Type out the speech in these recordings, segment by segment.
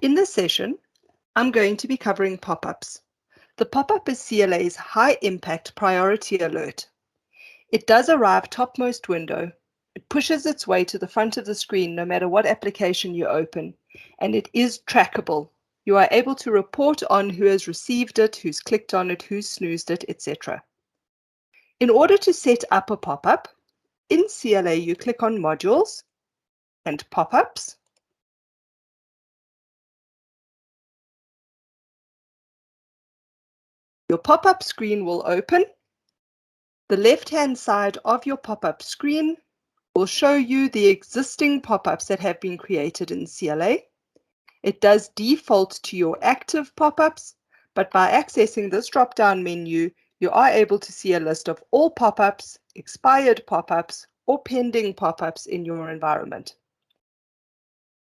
In this session, I'm going to be covering pop-ups. The pop-up is CLA's high-impact priority alert. It does arrive topmost window. It pushes its way to the front of the screen no matter what application you open, and it is trackable. You are able to report on who has received it, who's clicked on it, who's snoozed it, etc. In order to set up a pop-up, in CLA you click on Modules and Pop-ups. Your pop-up screen will open. The left-hand side of your pop-up screen will show you the existing pop-ups that have been created in CLA. It does default to your active pop-ups, but by accessing this drop-down menu, you are able to see a list of all pop-ups, expired pop-ups, or pending pop-ups in your environment.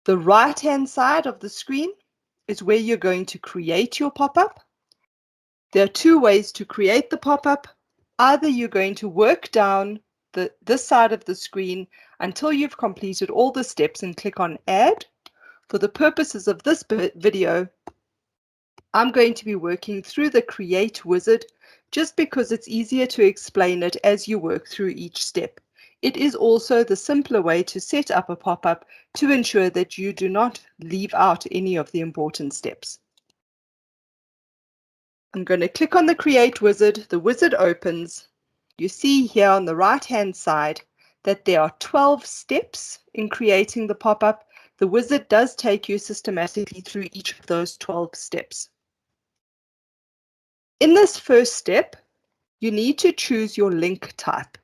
The right-hand side of the screen is where you're going to create your pop-up. There are two ways to create the pop-up. Either you're going to work down this side of the screen until you've completed all the steps and click on Add. For the purposes of this video, I'm going to be working through the Create wizard just because it's easier to explain it as you work through each step. It is also the simpler way to set up a pop-up to ensure that you do not leave out any of the important steps. I'm going to click on the Create wizard. The wizard opens. You see here on the right-hand side that there are 12 steps in creating the pop-up. The wizard does take you systematically through each of those 12 steps. In this first step, you need to choose your link type.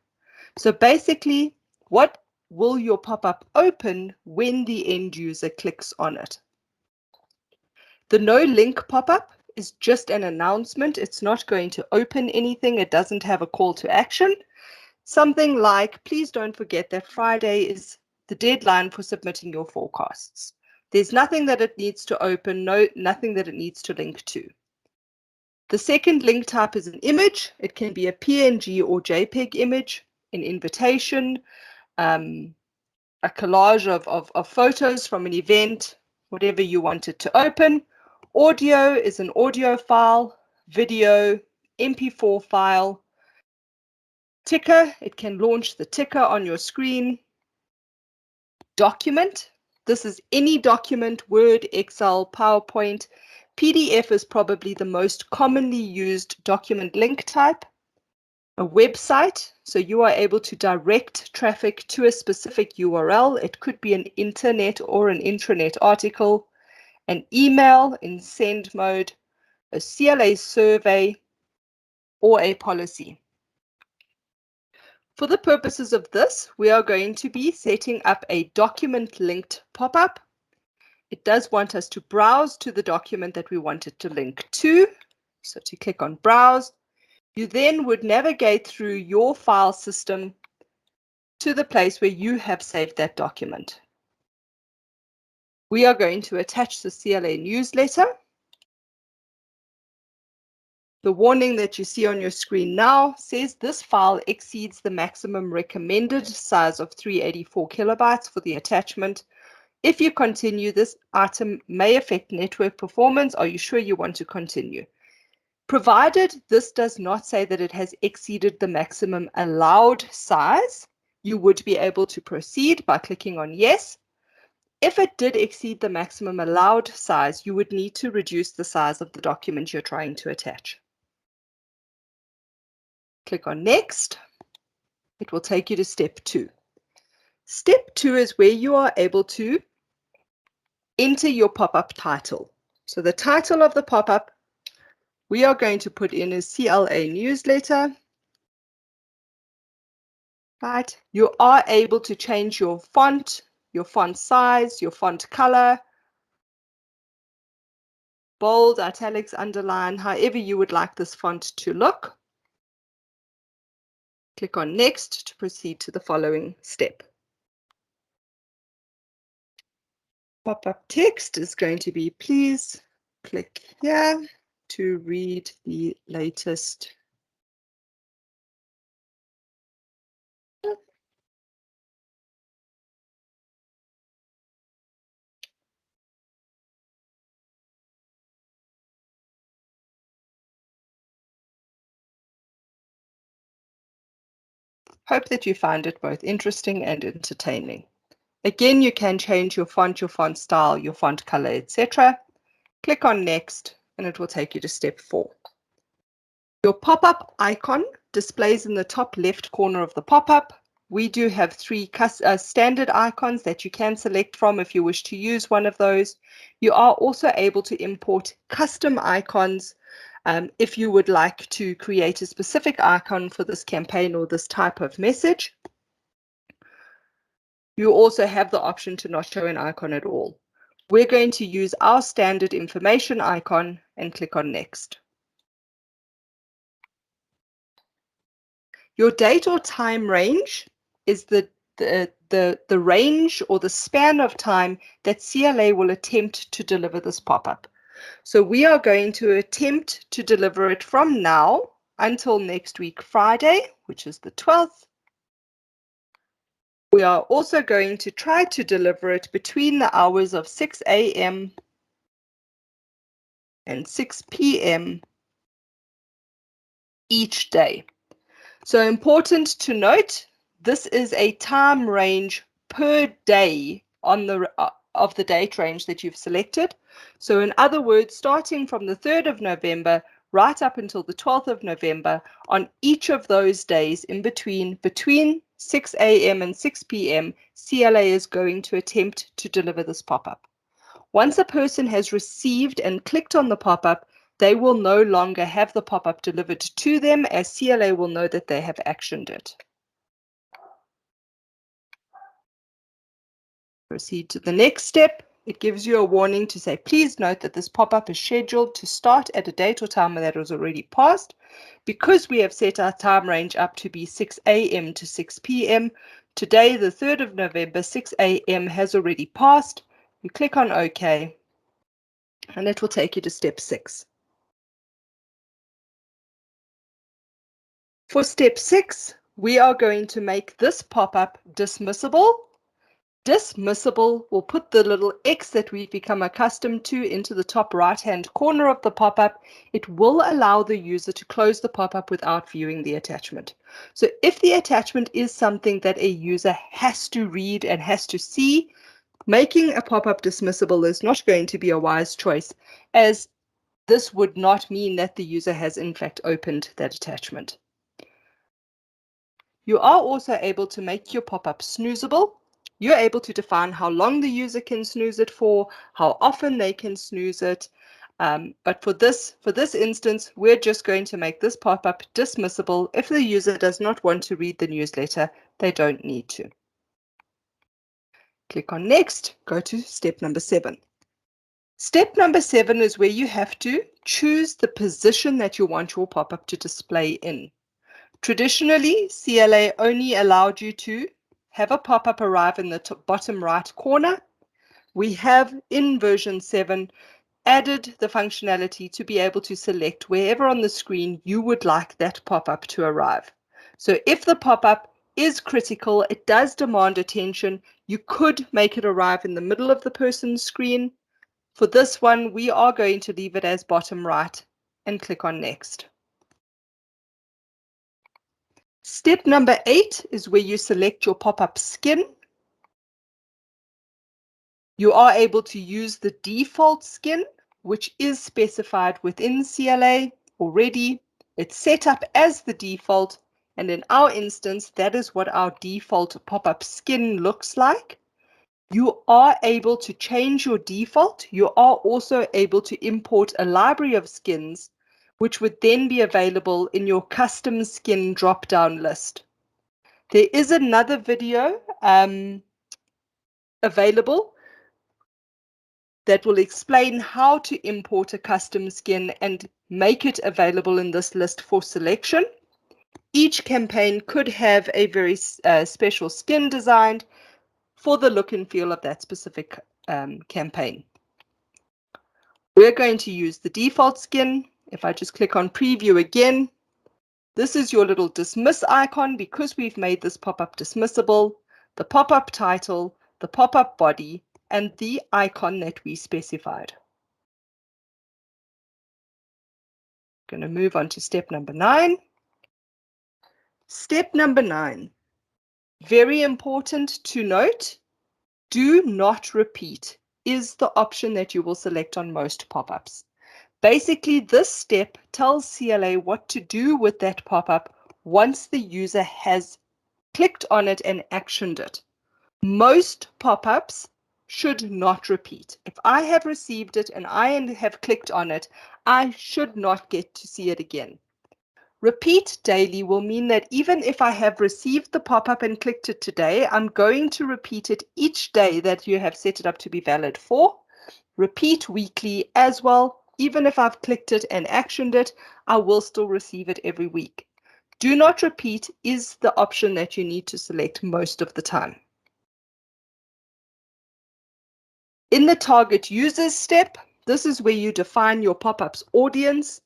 So basically, what will your pop-up open when the end user clicks on it? The no link pop-up is just an announcement. It's not going to open anything. It doesn't have a call to action. Something like, please don't forget that Friday is the deadline for submitting your forecasts. There's nothing that it needs to open, nothing that it needs to link to. The second link type is an image. It can be a PNG or JPEG image, an invitation, a collage of photos from an event, whatever you want it to open. Audio is an audio file, video, MP4 file. Ticker, it can launch the ticker on your screen. Document, this is any document, Word, Excel, PowerPoint. PDF is probably the most commonly used document link type. A website, so you are able to direct traffic to a specific URL. It could be an internet or an intranet article. An email in send mode, a CLA survey, or a policy. For the purposes of this, we are going to be setting up a document linked pop-up. It does want us to browse to the document that we want it to link to. So to click on browse, you then would navigate through your file system to the place where you have saved that document. We are going to attach the CLA newsletter. The warning that you see on your screen now says this file exceeds the maximum recommended size of 384 kilobytes for the attachment. If you continue, this item may affect network performance. Are you sure you want to continue? Provided this does not say that it has exceeded the maximum allowed size, you would be able to proceed by clicking on yes. If it did exceed the maximum allowed size, you would need to reduce the size of the document you're trying to attach. Click on Next. It will take you to step 2. Step 2 is where you are able to enter your pop-up title. So the title of the pop-up we are going to put in is CLA newsletter. Right. You are able to change your font size, your font color, bold, italics, underline, however you would like this font to look. Click on Next to proceed to the following step. Pop-up text is going to be, please click here to read the latest Hope that you find it both interesting and entertaining. Again, you can change your font style, your font color, etc. Click on Next, and it will take you to step 4. Your pop-up icon displays in the top left corner of the pop-up. We do have 3 standard icons that you can select from if you wish to use one of those. You are also able to import custom icons if you would like to create a specific icon for this campaign or this type of message. You also have the option to not show an icon at all. We're going to use our standard information icon and click on Next. Your date or time range is the range or the span of time that CLA will attempt to deliver this pop-up. So we are going to attempt to deliver it from now until next week, Friday, which is the 12th. We are also going to try to deliver it between the hours of 6 a.m. and 6 p.m. each day. So important to note, this is a time range per day on the of the date range that you've selected. So in other words, starting from the 3rd of November right up until the 12th of November, on each of those days in between 6 a.m. and 6 p.m., CLA is going to attempt to deliver this pop-up. Once a person has received and clicked on the pop-up, they will no longer have the pop-up delivered to them, as CLA will know that they have actioned it. Proceed to the next step. It gives you a warning to say, please note that this pop-up is scheduled to start at a date or time that was already passed. Because we have set our time range up to be 6 a.m. to 6 p.m., today, the 3rd of November, 6 a.m. has already passed. You click on OK, and it will take you to step 6. For step 6, we are going to make this pop-up dismissible. Dismissible will put the little X that we've become accustomed to into the top right-hand corner of the pop-up. It will allow the user to close the pop-up without viewing the attachment. So if the attachment is something that a user has to read and has to see, making a pop-up dismissible is not going to be a wise choice, as this would not mean that the user has in fact opened that attachment. You are also able to make your pop-up snoozable. You're able to define how long the user can snooze it for, how often they can snooze it. But for this instance, we're just going to make this pop-up dismissible. If the user does not want to read the newsletter, they don't need to. Click on Next, go to step number 7. Step number 7 is where you have to choose the position that you want your pop-up to display in. Traditionally, CLA only allowed you to have a pop-up arrive in the bottom right corner. We have, in version 7, added the functionality to be able to select wherever on the screen you would like that pop-up to arrive. So if the pop-up is critical, it does demand attention, you could make it arrive in the middle of the person's screen. For this one, we are going to leave it as bottom right and click on Next. Step number 8 is where you select your pop-up skin. You are able to use the default skin, which is specified within CLA already. It's set up as the default, and in our instance, that is what our default pop-up skin looks like. You are able to change your default. You are also able to import a library of skins, which would then be available in your custom skin drop-down list. There is another video available that will explain how to import a custom skin and make it available in this list for selection. Each campaign could have a very special skin designed for the look and feel of that specific campaign. We're going to use the default skin. If I just click on preview again, this is your little dismiss icon because we've made this pop-up dismissible, the pop-up title, the pop-up body, and the icon that we specified. I'm going to move on to step number 9. Step number 9 Very important to note, do not repeat is the option that you will select on most pop-ups. Basically, this step tells CLA what to do with that pop-up once the user has clicked on it and actioned it. Most pop-ups should not repeat. If I have received it and I have clicked on it, I should not get to see it again. Repeat daily will mean that even if I have received the pop-up and clicked it today, I'm going to repeat it each day that you have set it up to be valid for. Repeat weekly as well. Even if I've clicked it and actioned it, I will still receive it every week. Do not repeat is the option that you need to select most of the time. In the target users step, this is where you define your pop-up's audience.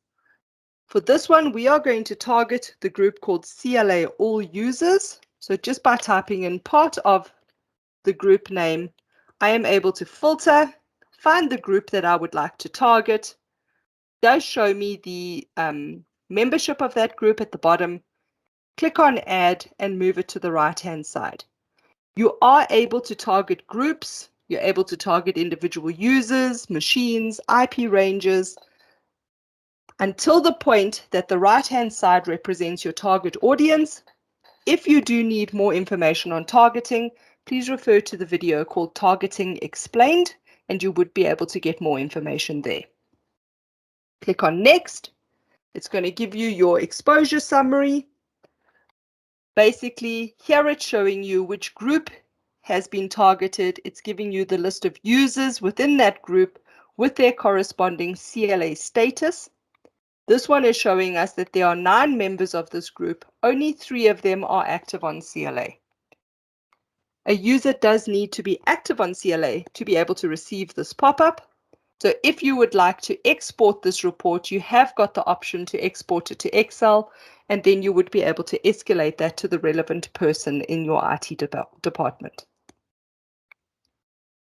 For this one, we are going to target the group called CLA All Users. So just by typing in part of the group name, I am able to filter, find the group that I would like to target. It does show me the membership of that group at the bottom. Click on Add and move it to the right-hand side. You are able to target groups. You're able to target individual users, machines, IP ranges, until the point that the right-hand side represents your target audience. If you do need more information on targeting, please refer to the video called Targeting Explained, and you would be able to get more information there. Click on Next. It's going to give you your exposure summary. Basically, here it's showing you which group has been targeted. It's giving you the list of users within that group with their corresponding CLA status. This one is showing us that there are 9 members of this group. Only 3 of them are active on CLA. A user does need to be active on CLA to be able to receive this pop-up. So if you would like to export this report, you have got the option to export it to Excel, and then you would be able to escalate that to the relevant person in your IT department.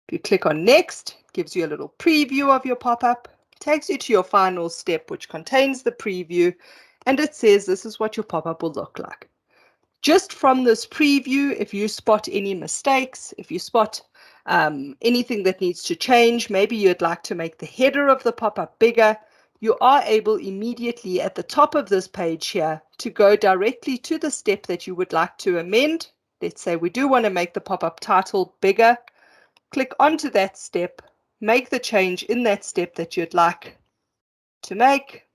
If you click on Next, it gives you a little preview of your pop-up, takes you to your final step, which contains the preview, and it says this is what your pop-up will look like. Just from this preview, if you spot any mistakes, if you spot anything that needs to change, maybe you'd like to make the header of the pop-up bigger, you are able immediately at the top of this page here to go directly to the step that you would like to amend. Let's say we do want to make the pop-up title bigger. Click onto that step, make the change in that step that you'd like to make.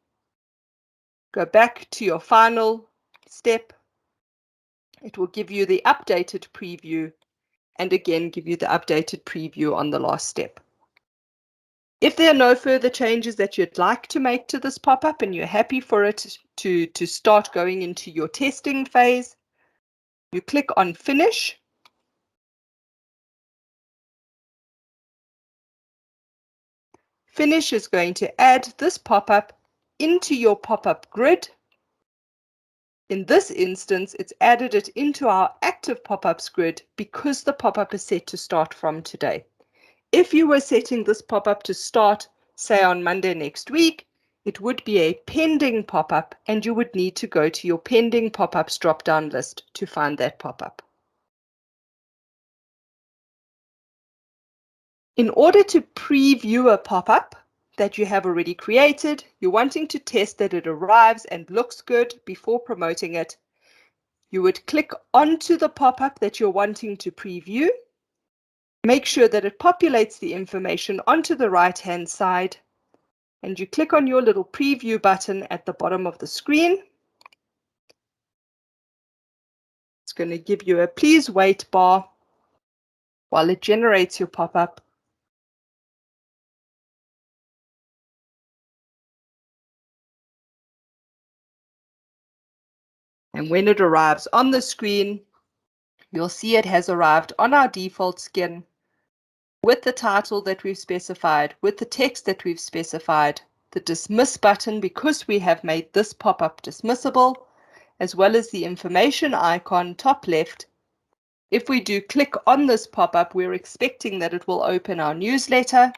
Go back to your final step. It will give you the updated preview and again give you the updated preview on the last step. If there are no further changes that you'd like to make to this pop-up and you're happy for it to start going into your testing phase, you click on Finish. Finish is going to add this pop-up into your pop-up grid. In this instance, it's added it into our active pop-ups grid because the pop-up is set to start from today. If you were setting this pop-up to start, say on Monday next week, it would be a pending pop-up and you would need to go to your pending pop-ups drop-down list to find that pop-up. In order to preview a pop-up that you have already created, you're wanting to test that it arrives and looks good before promoting it, you would click onto the pop-up that you're wanting to preview. Make sure that it populates the information onto the right-hand side, and you click on your little preview button at the bottom of the screen. It's going to give you a please wait bar while it generates your pop-up. And when it arrives on the screen, you'll see it has arrived on our default skin with the title that we've specified, with the text that we've specified, the dismiss button because we have made this pop-up dismissible, as well as the information icon top left. If we do click on this pop-up, we're expecting that it will open our newsletter.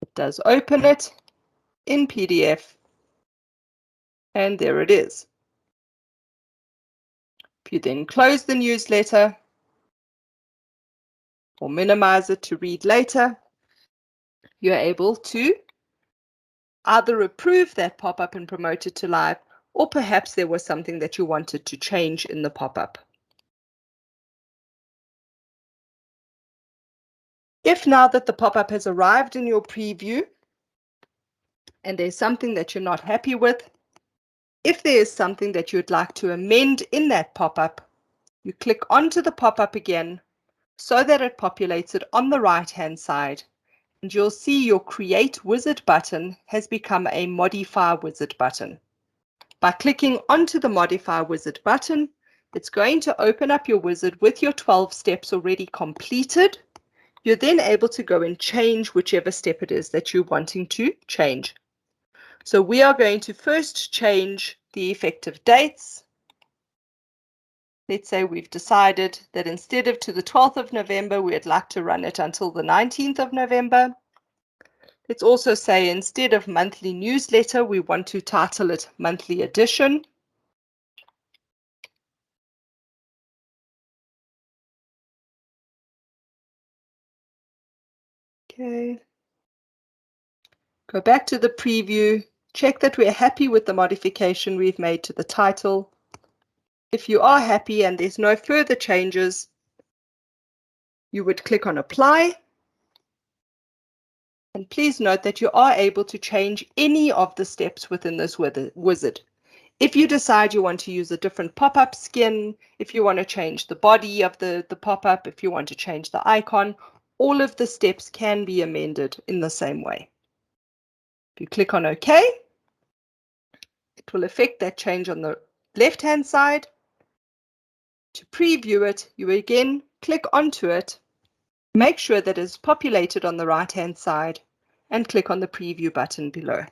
It does open it. in PDF, and there it is. If you then close the newsletter or minimize it to read later, you're able to either approve that pop-up and promote it to live, or perhaps there was something that you wanted to change in the pop-up. If now that the pop-up has arrived in your preview and there's something that you're not happy with, if there is something that you'd like to amend in that pop-up, you click onto the pop-up again so that it populates it on the right-hand side, and you'll see your Create Wizard button has become a Modify Wizard button. By clicking onto the Modify Wizard button, it's going to open up your wizard with your 12 steps already completed. You're then able to go and change whichever step it is that you're wanting to change. So we are going to first change the effective dates. Let's say we've decided that instead of to the 12th of November, we'd like to run it until the 19th of November. Let's also say instead of monthly newsletter, we want to title it monthly edition. Okay. Go back to the preview, check that we're happy with the modification we've made to the title. If you are happy and there's no further changes, you would click on Apply. And please note that you are able to change any of the steps within this wizard. If you decide you want to use a different pop-up skin, if you want to change the body of the pop-up, if you want to change the icon, all of the steps can be amended in the same way. If you click on OK, it will affect that change on the left-hand side. To preview it, you again click onto it, make sure that it's populated on the right-hand side, and click on the preview button below.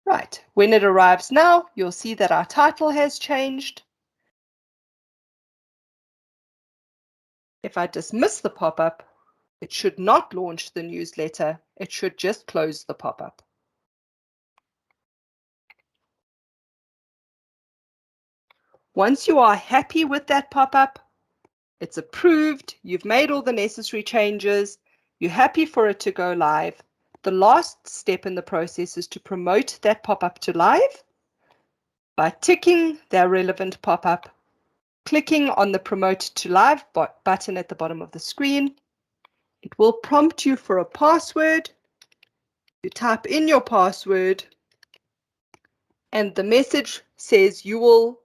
Right, when it arrives now, you'll see that our title has changed. If I dismiss the pop-up, it should not launch the newsletter. It should just close the pop-up. Once you are happy with that pop-up, it's approved, you've made all the necessary changes, you're happy for it to go live, the last step in the process is to promote that pop-up to live by ticking the relevant pop-up, clicking on the Promote to Live button at the bottom of the screen. It will prompt you for a password. You type in your password, and the message says you will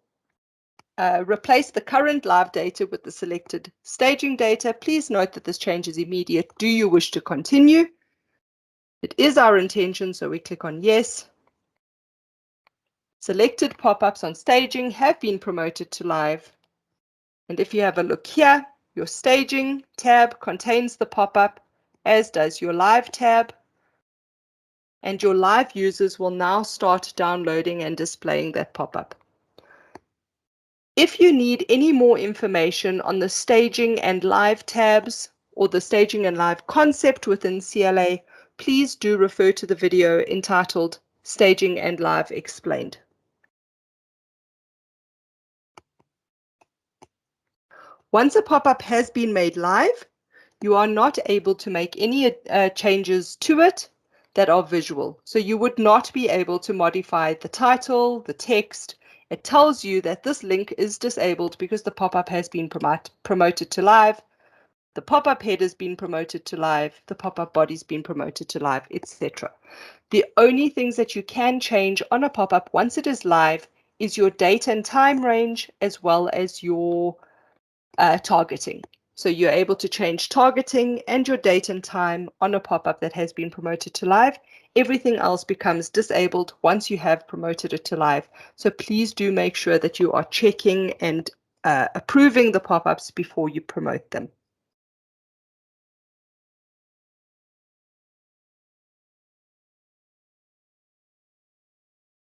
replace the current live data with the selected staging data. Please note that this change is immediate. Do you wish to continue? It is our intention, so we click on yes. Selected pop-ups on staging have been promoted to live. And if you have a look here, your staging tab contains the pop-up, as does your live tab. And your live users will now start downloading and displaying that pop-up. If you need any more information on the staging and live tabs or the staging and live concept within CLA, please do refer to the video entitled Staging and Live Explained. Once a pop-up has been made live, you are not able to make any changes to it that are visual. So you would not be able to modify the title, the text. It tells you that this link is disabled because the pop-up has been promoted to live. The pop-up header has been promoted to live. The pop-up body has been promoted to live, etc. The only things that you can change on a pop-up once it is live is your date and time range, as well as your targeting. So you're able to change targeting and your date and time on a pop-up that has been promoted to live. Everything else becomes disabled once you have promoted it to live. So please do make sure that you are checking and approving the pop-ups before you promote them.